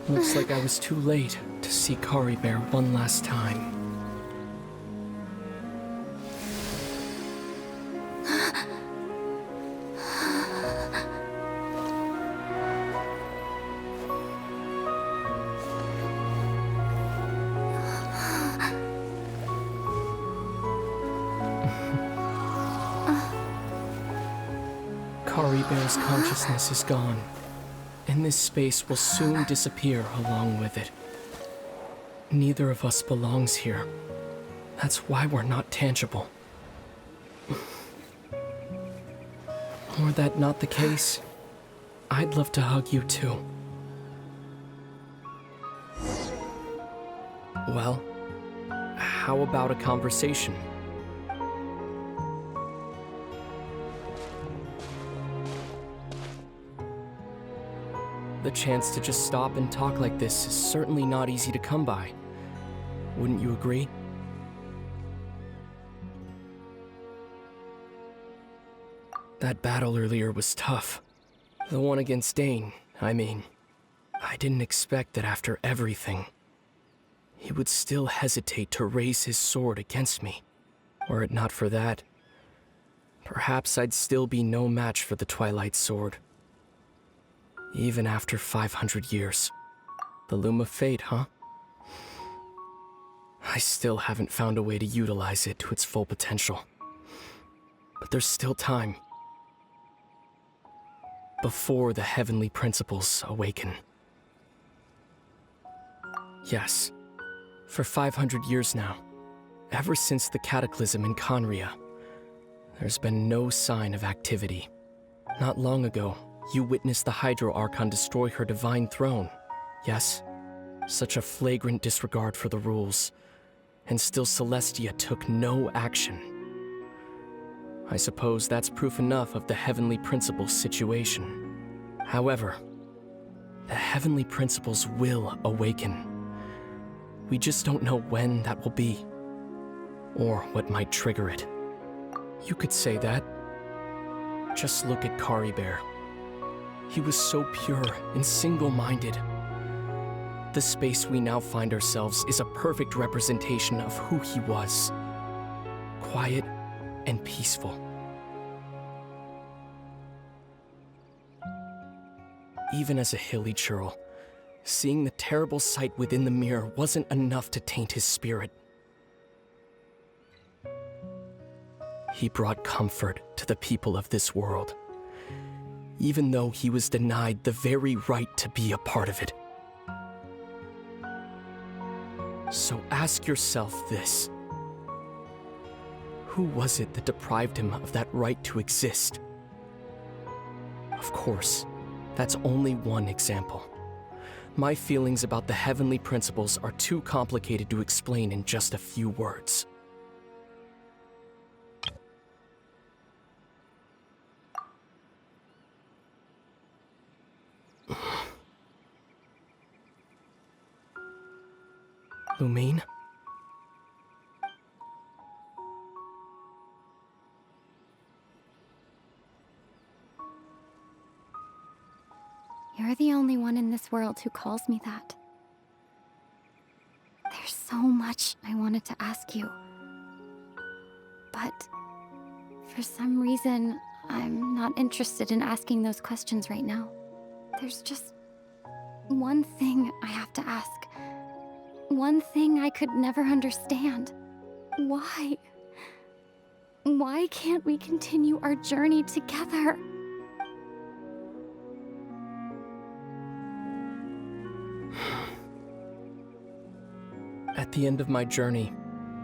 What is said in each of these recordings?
Looks like I was too late to see Kari Bear one last time. Kari Bear's consciousness is gone, and this space will soon disappear along with it. Neither of us belongs here. That's why we're not tangible. Were that not the case, I'd love to hug you too. Well, how about a conversation? The chance to just stop and talk like this is certainly not easy to come by. Wouldn't you agree? That battle earlier was tough. The one against Dane, I mean. I didn't expect that after everything, he would still hesitate to raise his sword against me. Were it not for that, perhaps I'd still be no match for the Twilight Sword. Even after 500 years. The Loom of Fate, huh? I still haven't found a way to utilize it to its full potential. But there's still time. Before the heavenly principles awaken. Yes, for 500 years now, ever since the cataclysm in Conria, there's been no sign of activity. Not long ago, you witnessed the Hydro Archon destroy her divine throne. Yes, such a flagrant disregard for the rules, and still Celestia took no action. I suppose that's proof enough of the Heavenly Principles situation. However, the Heavenly Principles will awaken. We just don't know when that will be, or what might trigger it. You could say that. Just look at Kari Bear. He was so pure and single-minded. The space we now find ourselves is a perfect representation of who he was. Quiet and peaceful. Even as a hilly churl, seeing the terrible sight within the mirror wasn't enough to taint his spirit. He brought comfort to the people of this world, even though he was denied the very right to be a part of it. So ask yourself this. Who was it that deprived him of that right to exist? Of course, that's only one example. My feelings about the Heavenly Principles are too complicated to explain in just a few words. Lumine? You're the only one in this world who calls me that. There's so much I wanted to ask you. But for some reason, I'm not interested in asking those questions right now. There's just one thing I have to ask. One thing I could never understand. Why? Why can't we continue our journey together? At the end of my journey,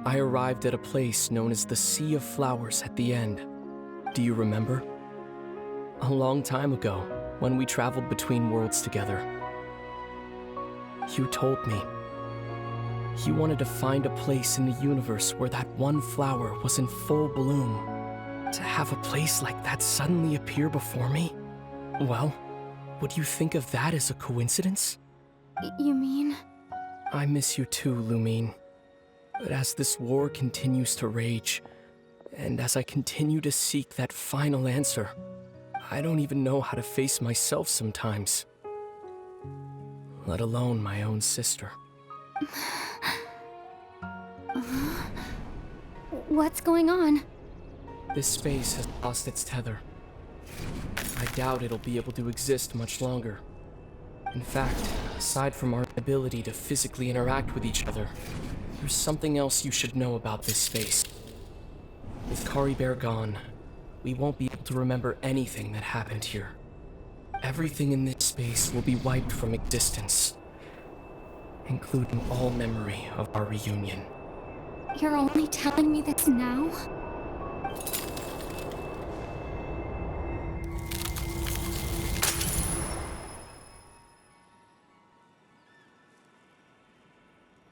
I arrived at a place known as the Sea of Flowers at the end. Do you remember? A long time ago, when we traveled between worlds together. You told me you wanted to find a place in the universe where that one flower was in full bloom. To have a place like that suddenly appear before me? Well, would you think of that as a coincidence? You mean? I miss you too, Lumine. But as this war continues to rage, and as I continue to seek that final answer, I don't even know how to face myself sometimes. let alone my own sister. What's going on? This space has lost its tether. I doubt it'll be able to exist much longer. In fact, aside from our ability to physically interact with each other, there's something else you should know about this space. With Kari Bear gone, we won't be able to remember anything that happened here. Everything in this space will be wiped from existence, including all memory of our reunion. You're only telling me this now?